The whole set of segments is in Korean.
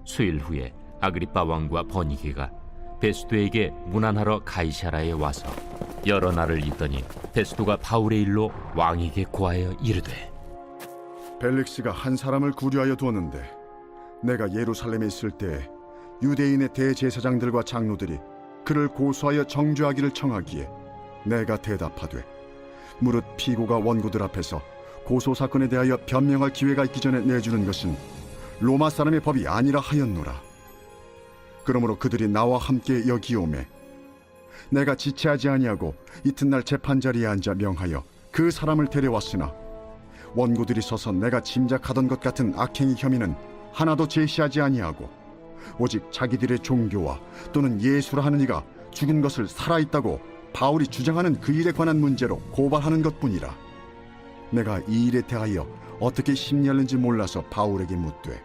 수일 후에 아그리빠 왕과 버니게가 베스도에게 문안하러 가이사라에 와서 여러 날을 있더니 베스도가 바울의 일로 왕에게 고하여 이르되, 벨릭스가 한 사람을 구류하여 두었는데 내가 예루살렘에 있을 때 유대인의 대제사장들과 장로들이 그를 고소하여 정죄하기를 청하기에 내가 대답하되, 무릇 피고가 원고들 앞에서 고소 사건에 대하여 변명할 기회가 있기 전에 내주는 것은 로마 사람의 법이 아니라 하였노라. 그러므로 그들이 나와 함께 여기 오매 내가 지체하지 아니하고 이튿날 재판자리에 앉아 명하여 그 사람을 데려왔으나 원고들이 서서 내가 짐작하던 것 같은 악행의 혐의는 하나도 제시하지 아니하고 오직 자기들의 종교와 또는 예수라 하는 이가 죽은 것을 살아있다고 바울이 주장하는 그 일에 관한 문제로 고발하는 것뿐이라. 내가 이 일에 대하여 어떻게 심리하는지 몰라서 바울에게 묻되,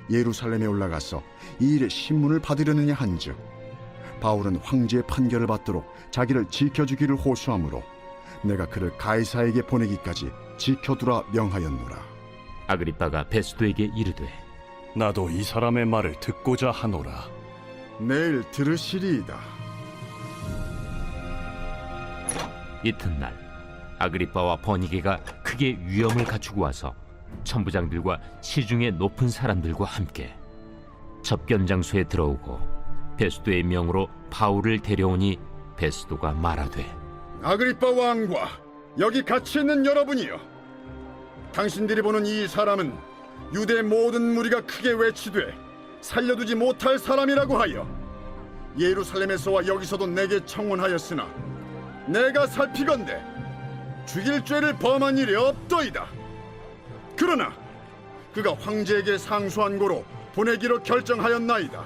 예루살렘에 올라가서 이 일의 신문을 받으려느냐 한즉, 바울은 황제의 판결을 받도록 자기를 지켜주기를 호소하므로 내가 그를 가이사에게 보내기까지 지켜두라 명하였노라. 아그리빠가 베스도에게 이르되, 나도 이 사람의 말을 듣고자 하노라. 내일 들으시리이다. 이튿날 아그리빠와 버니게가 크게 위엄을 갖추고 와서 천부장들과 시중의 높은 사람들과 함께 접견 장소에 들어오고 베스도의 명으로 바울을 데려오니 베스도가 말하되, 아그리빠 왕과 여기 같이 있는 여러분이여, 당신들이 보는 이 사람은 유대 모든 무리가 크게 외치되 살려두지 못할 사람이라고 하여 예루살렘에서와 여기서도 내게 청혼하였으나 내가 살피건대 죽일 죄를 범한 일이 없더이다. 그러나 그가 황제에게 상소한 고로 보내기로 결정하였나이다.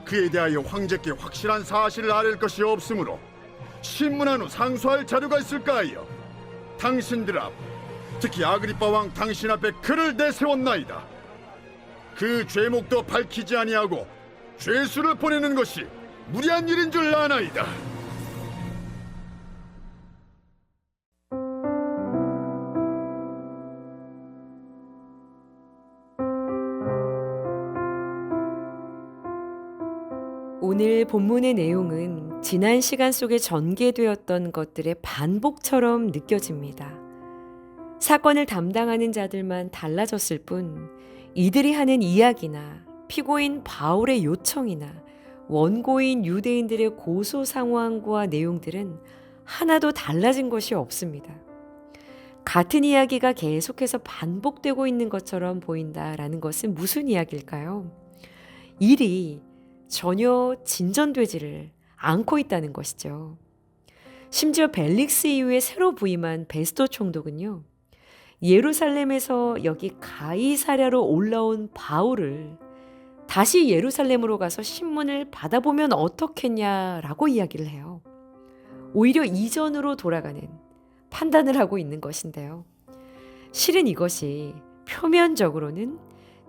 그에 대하여 황제께 확실한 사실을 아랠 것이 없으므로 신문한 후 상소할 자료가 있을까 하여 당신들 앞, 특히 아그리빠 왕 당신 앞에 그를 내세웠나이다. 그 죄목도 밝히지 아니하고 죄수를 보내는 것이 무리한 일인 줄 아나이다. 오늘 본문의 내용은 지난 시간 속에 전개되었던 것들의 반복처럼 느껴집니다. 사건을 담당하는 자들만 달라졌을 뿐 이들이 하는 이야기나 피고인 바울의 요청이나 원고인 유대인들의 고소 상황과 내용들은 하나도 달라진 것이 없습니다. 같은 이야기가 계속해서 반복되고 있는 것처럼 보인다라는 것은 무슨 이야기일까요? 일이 전혀 진전되지를 않고 있다는 것이죠. 심지어 벨릭스 이후에 새로 부임한 베스도 총독은요, 예루살렘에서 여기 가이사랴로 올라온 바울을 다시 예루살렘으로 가서 신문을 받아보면 어떻겠냐라고 이야기를 해요. 오히려 이전으로 돌아가는 판단을 하고 있는 것인데요. 실은 이것이 표면적으로는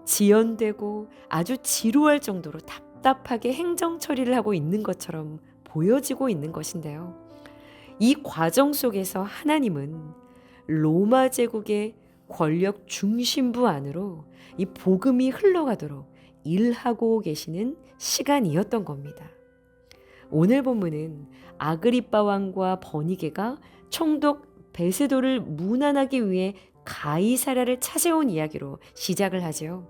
지연되고 아주 지루할 정도로 답답하게 행정 처리를 하고 있는 것처럼 보여지고 있는 것인데요. 이 과정 속에서 하나님은 로마 제국의 권력 중심부 안으로 이 복음이 흘러가도록 일하고 계시는 시간이었던 겁니다. 오늘 본문은 아그리빠 왕과 버니게가 총독 베세도를 문안하기 위해 가이사랴를 찾아온 이야기로 시작을 하죠.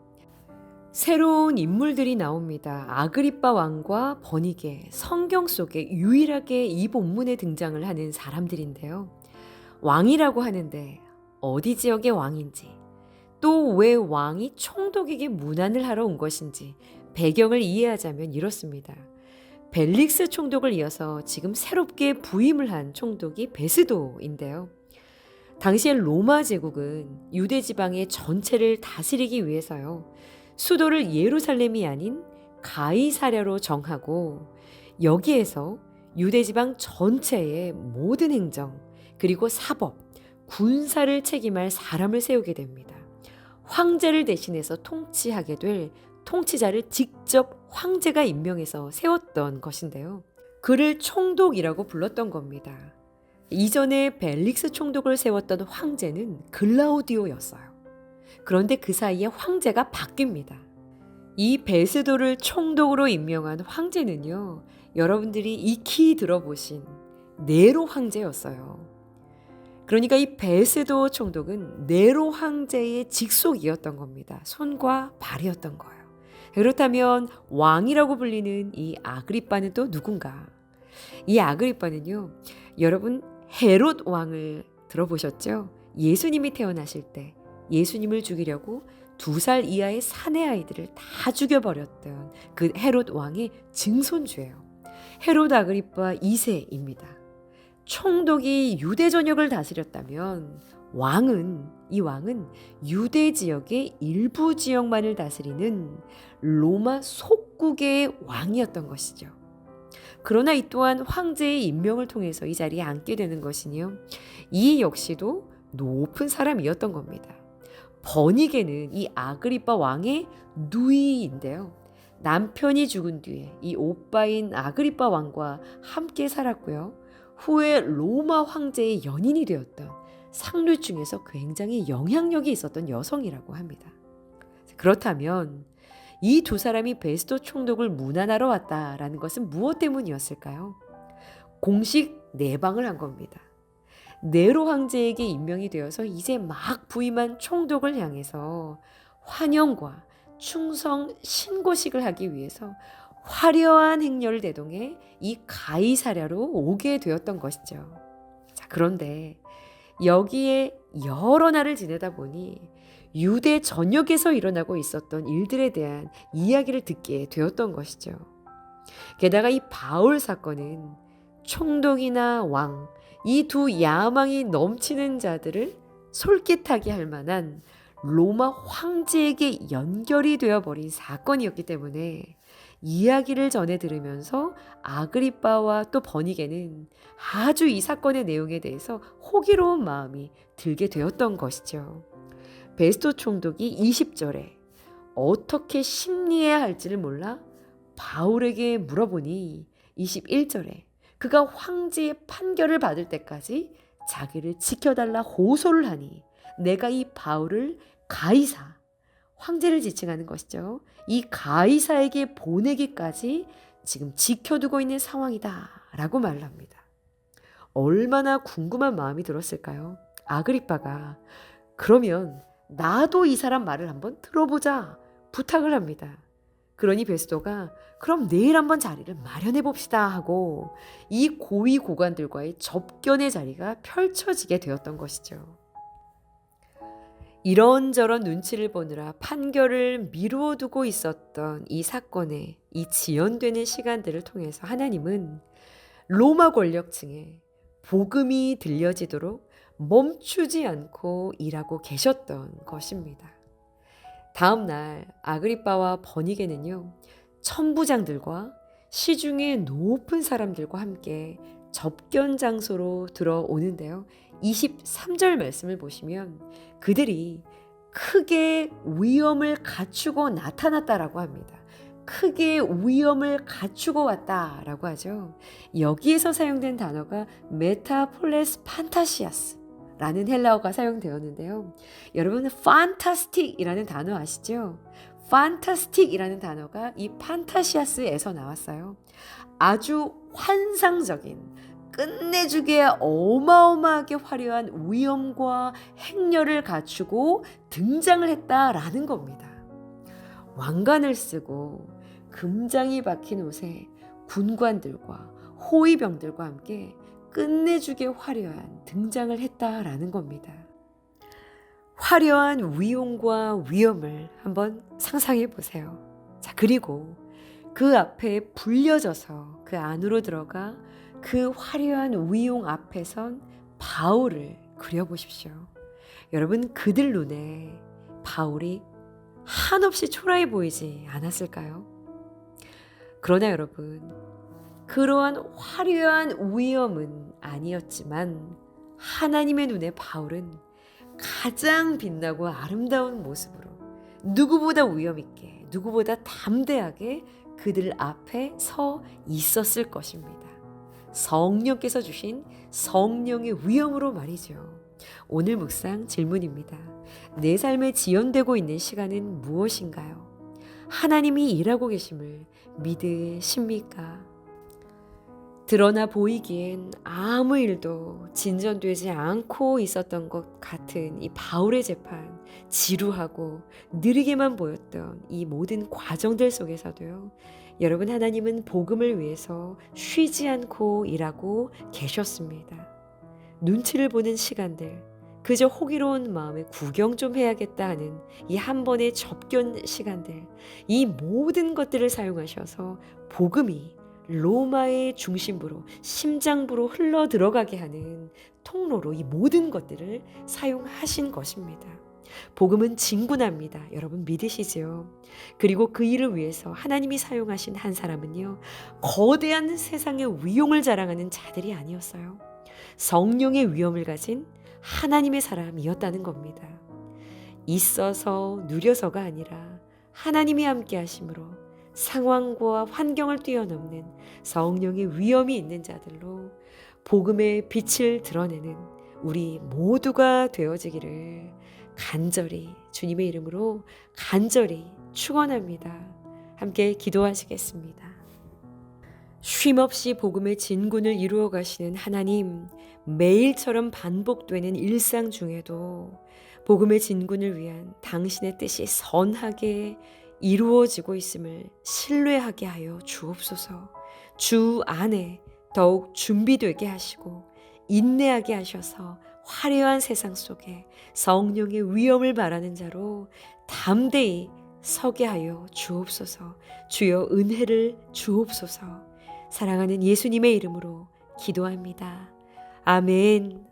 새로운 인물들이 나옵니다. 아그리빠 왕과 버니게, 성경 속에 유일하게 이 본문에 등장을 하는 사람들인데요. 왕이라고 하는데 어디 지역의 왕인지, 또 왜 왕이 총독에게 문안을 하러 온 것인지 배경을 이해하자면 이렇습니다. 벨릭스 총독을 이어서 지금 새롭게 부임을 한 총독이 베스도인데요. 당시에 로마 제국은 유대 지방의 전체를 다스리기 위해서요, 수도를 예루살렘이 아닌 가이사랴로 정하고 여기에서 유대 지방 전체의 모든 행정, 그리고 사법, 군사를 책임할 사람을 세우게 됩니다. 황제를 대신해서 통치하게 될 통치자를 직접 황제가 임명해서 세웠던 것인데요. 그를 총독이라고 불렀던 겁니다. 이전에 벨릭스 총독을 세웠던 황제는 글라우디오였어요. 그런데 그 사이에 황제가 바뀝니다. 이 베스도를 총독으로 임명한 황제는요, 여러분들이 익히 들어보신 네로 황제였어요. 그러니까 이 베스도 총독은 네로 황제의 직속이었던 겁니다. 손과 발이었던 거예요. 그렇다면 왕이라고 불리는 이 아그리빠는 또 누군가? 이 아그리빠는요, 여러분 헤롯 왕을 들어보셨죠? 예수님이 태어나실 때 예수님을 죽이려고 2살 이하의 사내 아이들을 다 죽여버렸던 그 헤롯 왕의 증손주예요. 헤롯 아그리빠 2세입니다. 총독이 유대 전역을 다스렸다면 이 왕은 유대 지역의 일부 지역만을 다스리는 로마 속국의 왕이었던 것이죠. 그러나 이 또한 황제의 임명을 통해서 이 자리에 앉게 되는 것이니요, 이 역시도 높은 사람이었던 겁니다. 버니게는 이 아그리빠 왕의 누이인데요. 남편이 죽은 뒤에 이 오빠인 아그리빠 왕과 함께 살았고요. 후에 로마 황제의 연인이 되었던 상류 중에서 굉장히 영향력이 있었던 여성이라고 합니다. 그렇다면 이 두 사람이 베스도 총독을 문안하러 왔다라는 것은 무엇 때문이었을까요? 공식 내방을 한 겁니다. 네로 황제에게 임명이 되어서 이제 막 부임한 총독을 향해서 환영과 충성 신고식을 하기 위해서 화려한 행렬을 대동해 이 가이사랴로 오게 되었던 것이죠. 자, 그런데 여기에 여러 날을 지내다 보니 유대 전역에서 일어나고 있었던 일들에 대한 이야기를 듣게 되었던 것이죠. 게다가 이 바울 사건은 총독이나 왕, 이 두 야망이 넘치는 자들을 솔깃하게 할 만한 로마 황제에게 연결이 되어버린 사건이었기 때문에 이야기를 전해 들으면서 아그리빠와 또 버니게는 아주 이 사건의 내용에 대해서 호기로운 마음이 들게 되었던 것이죠. 베스도 총독이 20절에 어떻게 심리해야 할지를 몰라 바울에게 물어보니 21절에 그가 황제의 판결을 받을 때까지 자기를 지켜달라 호소를 하니 내가 이 바울을 가이사, 황제를 지칭하는 것이죠. 이 가이사에게 보내기까지 지금 지켜두고 있는 상황이다 라고 말을 합니다. 얼마나 궁금한 마음이 들었을까요? 아그리빠가 그러면 나도 이 사람 말을 한번 들어보자 부탁을 합니다. 그러니 베스도가 그럼 내일 한번 자리를 마련해 봅시다 하고 이 고위 고관들과의 접견의 자리가 펼쳐지게 되었던 것이죠. 이런저런 눈치를 보느라 판결을 미루어 두고 있었던 이 사건의 이 지연되는 시간들을 통해서 하나님은 로마 권력층에 복음이 들려지도록 멈추지 않고 일하고 계셨던 것입니다. 다음 날 아그리빠와 버니게는요, 천부장들과 시중의 높은 사람들과 함께 접견 장소로 들어오는데요. 23절 말씀을 보시면 그들이 크게 위엄을 갖추고 나타났다라고 합니다. 크게 위엄을 갖추고 왔다라고 하죠. 여기에서 사용된 단어가 메타폴레스 판타시아스 라는 헬라어가 사용되었는데요. 여러분 판타스틱이라는 단어 아시죠? 판타스틱이라는 단어가 이 판타시아스에서 나왔어요. 아주 환상적인 끝내주게 어마어마하게 화려한 위엄과 행렬을 갖추고 등장을 했다라는 겁니다. 왕관을 쓰고 금장이 박힌 옷에 군관들과 호위병들과 함께 끝내주게 화려한 등장을 했다라는 겁니다. 화려한 위용과 위엄을 한번 상상해 보세요. 자, 그리고 그 앞에 불려져서 그 안으로 들어가 그 화려한 위용 앞에 선 바울을 그려보십시오. 여러분 그들 눈에 바울이 한없이 초라해 보이지 않았을까요? 그러나 여러분 그러한 화려한 위엄은 아니었지만 하나님의 눈에 바울은 가장 빛나고 아름다운 모습으로 누구보다 위엄 있게 누구보다 담대하게 그들 앞에 서 있었을 것입니다. 성령께서 주신 성령의 위엄으로 말이죠. 오늘 묵상 질문입니다. 내 삶에 지연되고 있는 시간은 무엇인가요? 하나님이 일하고 계심을 믿으십니까? 드러나 보이기엔 아무 일도 진전되지 않고 있었던 것 같은 이 바울의 재판, 지루하고 느리게만 보였던 이 모든 과정들 속에서도요, 여러분, 하나님은 복음을 위해서 쉬지 않고 일하고 계셨습니다. 눈치를 보는 시간들, 그저 호기로운 마음에 구경 좀 해야겠다 하는 이 한 번의 접견 시간들, 이 모든 것들을 사용하셔서 복음이 로마의 중심부로, 심장부로 흘러 들어가게 하는 통로로 이 모든 것들을 사용하신 것입니다. 복음은 진군합니다. 여러분 믿으시죠? 그리고 그 일을 위해서 하나님이 사용하신 한 사람은요, 거대한 세상의 위용을 자랑하는 자들이 아니었어요. 성령의 위엄을 가진 하나님의 사람이었다는 겁니다. 있어서 누려서가 아니라 하나님이 함께 하심으로 상황과 환경을 뛰어넘는 성령의 위엄이 있는 자들로 복음의 빛을 드러내는 우리 모두가 되어지기를 간절히, 주님의 이름으로 간절히 축원합니다. 함께 기도하시겠습니다. 쉼없이 복음의 진군을 이루어 가시는 하나님, 매일처럼 반복되는 일상 중에도 복음의 진군을 위한 당신의 뜻이 선하게 이루어지고 있음을 신뢰하게 하여 주옵소서. 주 안에 더욱 준비되게 하시고 인내하게 하셔서 화려한 세상 속에 성령의 위엄을 바라는 자로 담대히 서게 하여 주옵소서. 주여 은혜를 주옵소서. 사랑하는 예수님의 이름으로 기도합니다. 아멘.